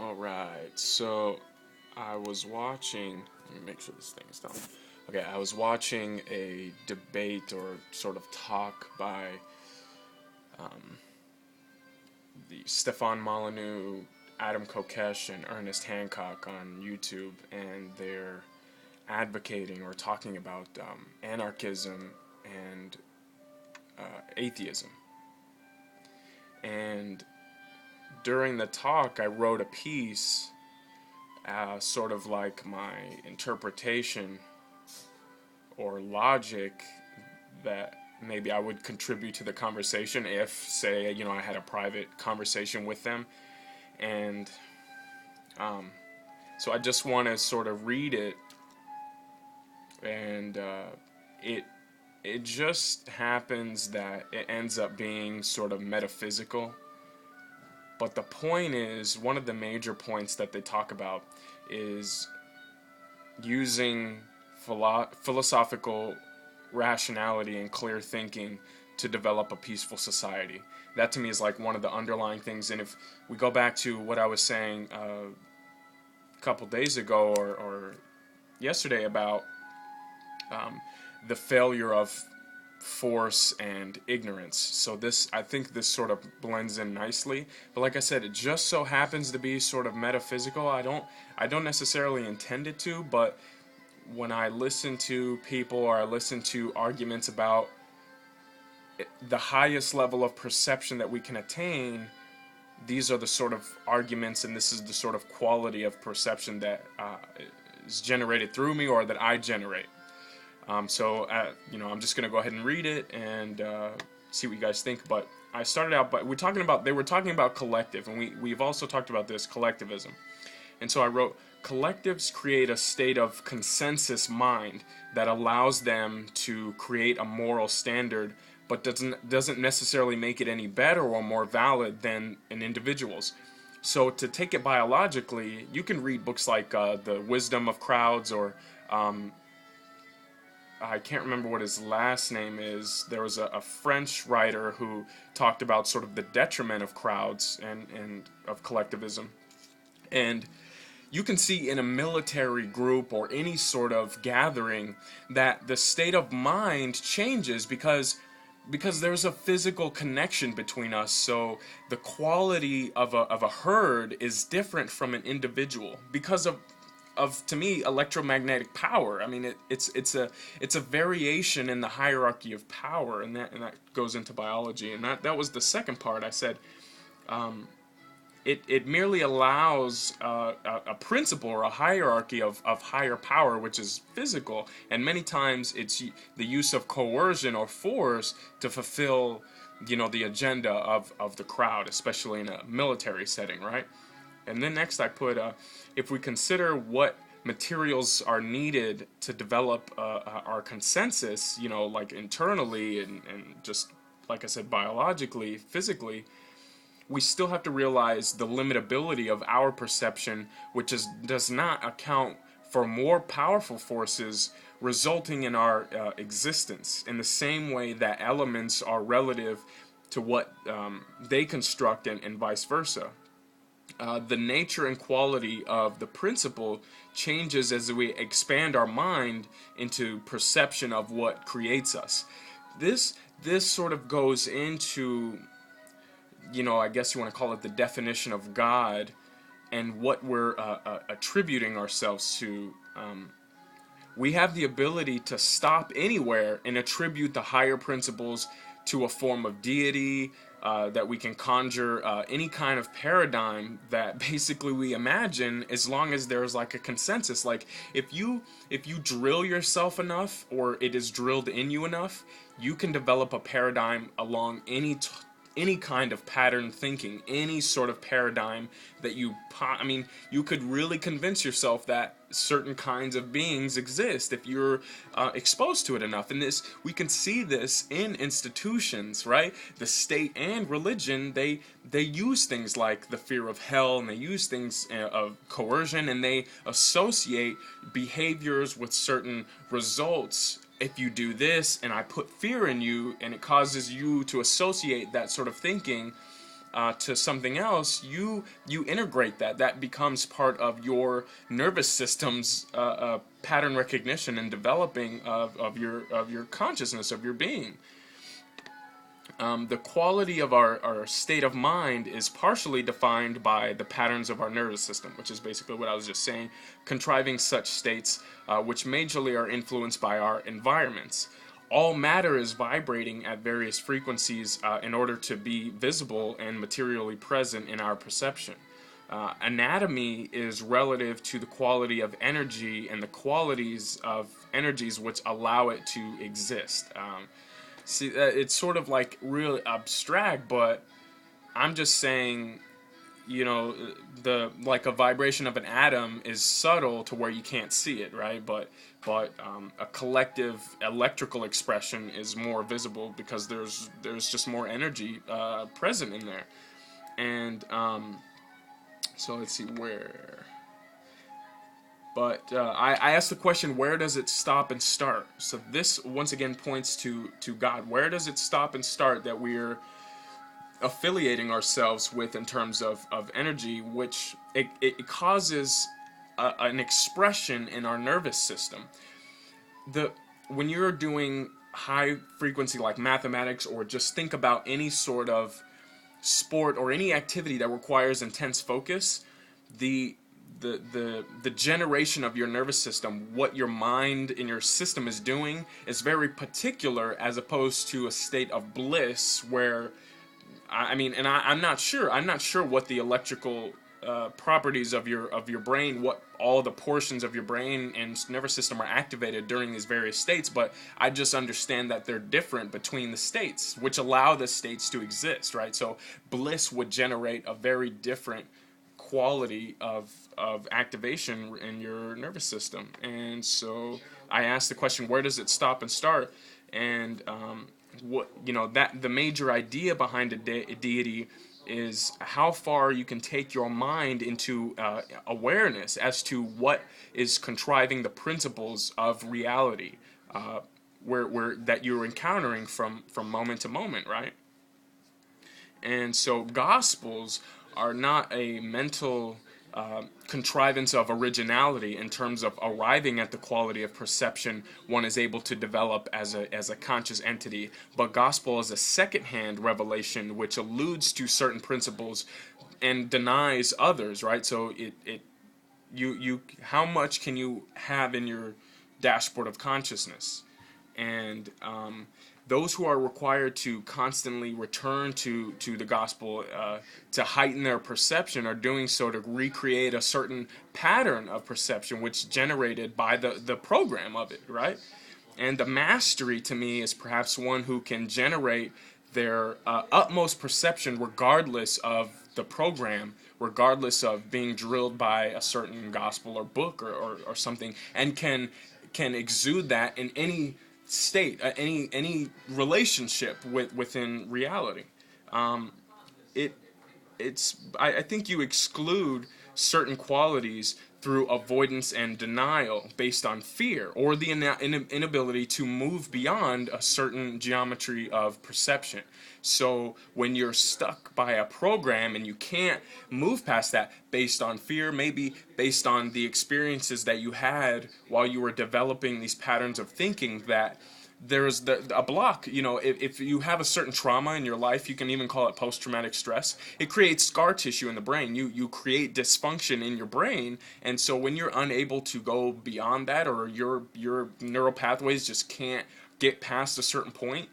Alright, so I was watching, let me make sure this thing is down. Okay, I was watching a debate or sort of talk by the Stefan Molyneux, Adam Kokesh, and Ernest Hancock on YouTube, and they're advocating or talking about anarchism and atheism. And during the talk, I wrote a piece, sort of like my interpretation or logic that maybe I would contribute to the conversation if, say, I had a private conversation with them. And so I just want to sort of read it, and it just happens that it ends up being sort of metaphysical. But the point is, one of the major points that they talk about is using philosophical rationality and clear thinking to develop a peaceful society. That to me is like one of the underlying things. And if we go back to what I was saying a couple days ago or yesterday about the failure of force and ignorance. So I think this sort of blends in nicely. But like I said, it just so happens to be sort of metaphysical. I don't necessarily intend it to, but when I listen to people or I listen to arguments about the highest level of perception that we can attain, these are the sort of arguments, and this is the sort of quality of perception that is generated through me or that I generate. So I'm just going to go ahead and read it and see what you guys think. But I started out by they were talking about collective, and we've also talked about this, collectivism. And so I wrote, collectives create a state of consensus mind that allows them to create a moral standard, but doesn't necessarily make it any better or more valid than an individual's. So to take it biologically, you can read books like The Wisdom of Crowds, or I can't remember what his last name is. There was a French writer who talked about sort of the detriment of crowds and of collectivism. And you can see in a military group or any sort of gathering that the state of mind changes because there's a physical connection between us. So the quality of a herd is different from an individual because of to me, electromagnetic power. I mean, it's a variation in the hierarchy of power, and that goes into biology. And that was the second part. I said, it merely allows a principle or a hierarchy of higher power, which is physical, and many times it's the use of coercion or force to fulfill, the agenda of the crowd, especially in a military setting, right? And then next I put, if we consider what materials are needed to develop our consensus, like internally and just, like I said, biologically, physically, we still have to realize the limitability of our perception, which does not account for more powerful forces resulting in our existence, in the same way that elements are relative to what they construct and vice versa. The nature and quality of the principle changes as we expand our mind into perception of what creates us. This sort of goes into, I guess you want to call it the definition of God and what we're attributing ourselves to. We have the ability to stop anywhere and attribute the higher principles to a form of deity, that we can conjure any kind of paradigm that basically we imagine, as long as there's like a consensus. Like if you drill yourself enough, or it is drilled in you enough, you can develop a paradigm along any kind of pattern thinking, any sort of paradigm that you could really convince yourself that certain kinds of beings exist if you're exposed to it enough. And we can see this in institutions, right? The state and religion, they use things like the fear of hell, and they use things of coercion, and they associate behaviors with certain results. If you do this and I put fear in you, and it causes you to associate that sort of thinking, to something else, you integrate that. That becomes part of your nervous system's pattern recognition and developing of your consciousness, of your being. The quality of our state of mind is partially defined by the patterns of our nervous system, which is basically what I was just saying, contriving such states which majorly are influenced by our environments. All matter is vibrating at various frequencies in order to be visible and materially present in our perception. Anatomy is relative to the quality of energy and the qualities of energies which allow it to exist. See, it's sort of like really abstract, but I'm just saying, the like a vibration of an atom is subtle to where you can't see it, right? But a collective electrical expression is more visible because there's just more energy present in there. And so let's see where. But I asked the question, where does it stop and start? So this once again points to God. Where does it stop and start that we're affiliating ourselves with in terms of energy, which it causes an expression in our nervous system. When you're doing high frequency like mathematics, or just think about any sort of sport or any activity that requires intense focus, the generation of your nervous system, what your mind and your system is doing, is very particular, as opposed to a state of bliss where, I'm not sure what the electrical properties of your brain, what all the portions of your brain and nervous system are activated during these various states, but I just understand that they're different between the states, which allow the states to exist, right? So bliss would generate a very different quality of activation in your nervous system. And so I asked the question, where does it stop and start? And that the major idea behind a deity is how far you can take your mind into awareness as to what is contriving the principles of reality, where that you're encountering from moment to moment, right? And so Gospels are not a mental contrivance of originality in terms of arriving at the quality of perception one is able to develop as a conscious entity, but Gospel is a second-hand revelation which alludes to certain principles and denies others, right? So you how much can you have in your dashboard of consciousness? And those who are required to constantly return to the gospel to heighten their perception are doing so to recreate a certain pattern of perception which generated by the program of it, right? And the mastery, to me, is perhaps one who can generate their utmost perception regardless of the program, regardless of being drilled by a certain gospel or book or something, and can exude that in any state, any relationship within reality. I think you exclude certain qualities through avoidance and denial based on fear or the inability to move beyond a certain geometry of perception. So when you're stuck by a program and you can't move past that based on fear, maybe based on the experiences that you had while you were developing these patterns of thinking, that there's a block. If you have a certain trauma in your life, you can even call it post-traumatic stress. It creates scar tissue in the brain. You create dysfunction in your brain, and so when you're unable to go beyond that, or your neural pathways just can't get past a certain point,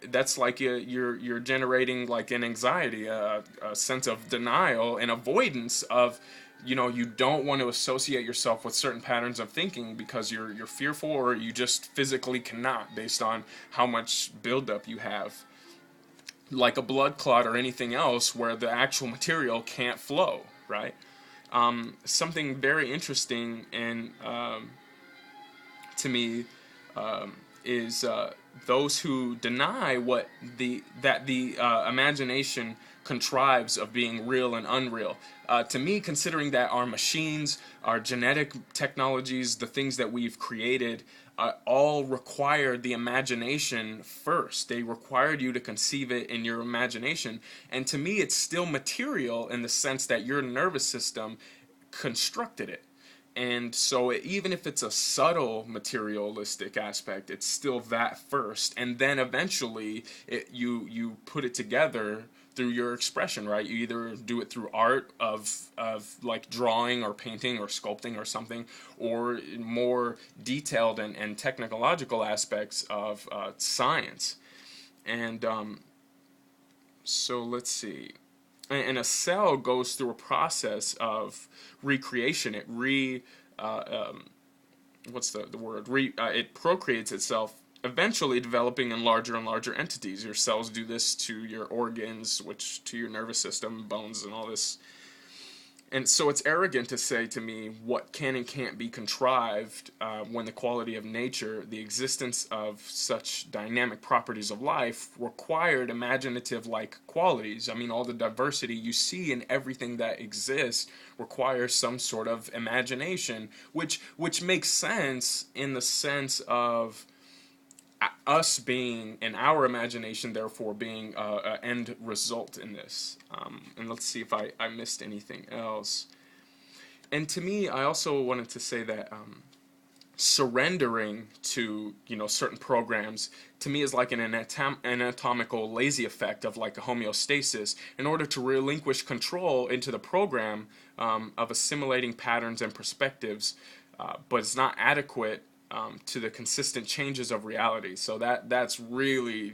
that's like you're generating like an anxiety, a sense of denial and avoidance of. You don't want to associate yourself with certain patterns of thinking because you're fearful, or you just physically cannot, based on how much buildup you have. Like a blood clot or anything else where the actual material can't flow, right? Something very interesting and to me is those who deny the imagination contrives of being real and unreal. To me, considering that our machines, our genetic technologies, the things that we've created, all require the imagination first. They required you to conceive it in your imagination. And to me, it's still material in the sense that your nervous system constructed it. And so even if it's a subtle materialistic aspect, it's still that first, and then eventually you put it together through your expression, right? You either do it through art of like drawing or painting or sculpting or something, or more detailed and technological aspects of science. And so let's see. And a cell goes through a process of recreation. What's the word? It procreates itself, eventually developing in larger and larger entities. Your cells do this to your organs, which to your nervous system, bones, and all this. And so it's arrogant to say to me what can and can't be contrived when the quality of nature, the existence of such dynamic properties of life, required imaginative-like qualities. I mean, all the diversity you see in everything that exists requires some sort of imagination, which makes sense in the sense of us being, in our imagination, therefore being an end result in this. And let's see if I missed anything else. And to me, I also wanted to say that surrendering to certain programs to me is like an anatomical lazy effect of like a homeostasis. In order to relinquish control into the program of assimilating patterns and perspectives, but it's not adequate to the consistent changes of reality. So that's really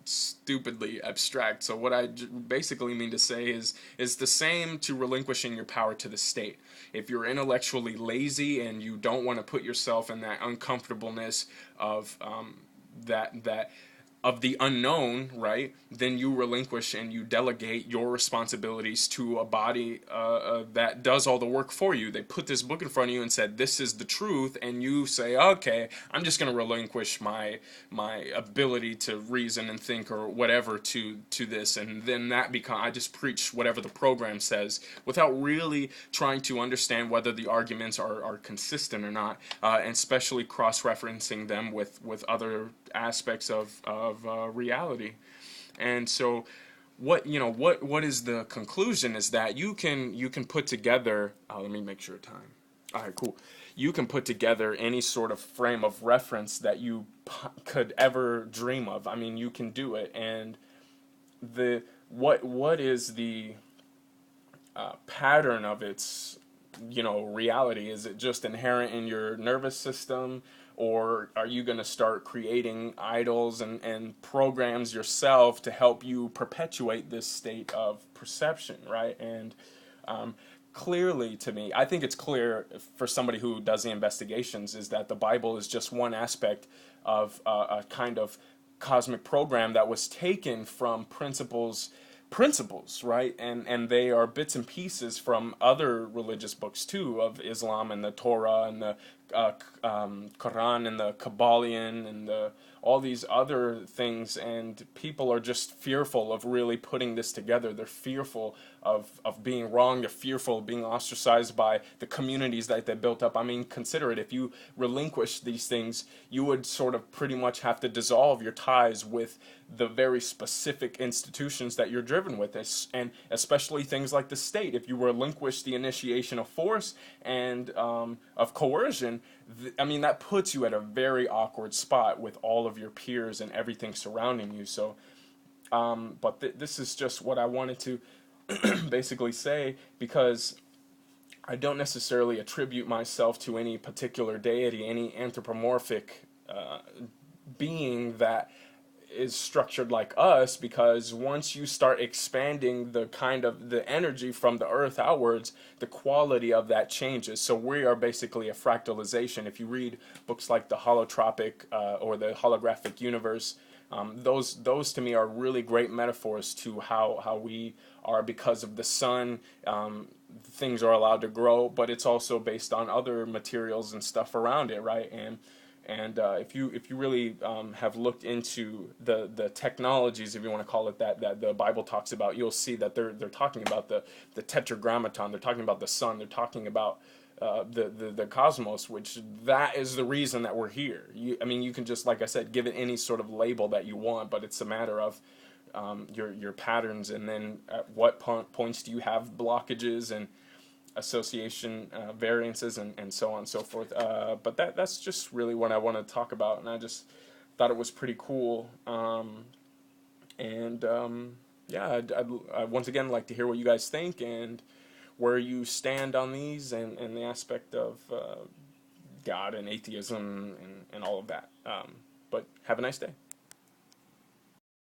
stupidly abstract. So what I basically mean to say is the same to relinquishing your power to the state. If you're intellectually lazy and you don't want to put yourself in that uncomfortableness of of the unknown, right, then you relinquish and you delegate your responsibilities to a body that does all the work for you. They put this book in front of you and said, this is the truth, and you say, okay, I'm just going to relinquish my ability to reason and think or whatever to this, and then I just preach whatever the program says without really trying to understand whether the arguments are consistent or not, and especially cross-referencing them with other aspects of reality. And so what is the conclusion is that you can put together let me make sure time. All right, cool. You can put together any sort of frame of reference that you could ever dream of. I mean, you can do it. And what is the pattern of its reality? Is it just inherent in your nervous system? Or are you going to start creating idols and programs yourself to help you perpetuate this state of perception, right? And clearly, to me, I think it's clear for somebody who does the investigations is that the Bible is just one aspect of a kind of cosmic program that was taken from principles, right? And they are bits and pieces from other religious books too, of Islam and the Torah and the Quran and the Kabbalion and all these other things, and people are just fearful of really putting this together. They're fearful of being wrong. They're fearful of being ostracized by the communities that they built up. I mean, consider it. If you relinquish these things, you would sort of pretty much have to dissolve your ties with the very specific institutions that you're driven with, and especially things like the state. If you relinquish the initiation of force and of coercion, I mean, that puts you at a very awkward spot with all of your peers and everything surrounding you. So, but this is just what I wanted to basically say, because I don't necessarily attribute myself to any particular deity, any anthropomorphic being that is structured like us, because once you start expanding the kind of the energy from the earth outwards, the quality of that changes. So we are basically a fractalization. If you read books like the holotropic or the holographic universe, those to me are really great metaphors to how we are, because of the sun, things are allowed to grow, but it's also based on other materials and stuff around it, right? And And if you really have looked into the technologies, if you want to call it that, that the Bible talks about, you'll see that they're talking about the tetragrammaton. They're talking about the sun. They're talking about the cosmos, which that is the reason that we're here. I mean, you can just, like I said, give it any sort of label that you want, but it's a matter of your patterns, and then at what points do you have blockages and association variances, and so on and so forth. But that's just really what I want to talk about, and I just thought it was pretty cool. Yeah, I'd once again like to hear what you guys think and where you stand on these, and the aspect of God and atheism, and all of that. But have a nice day.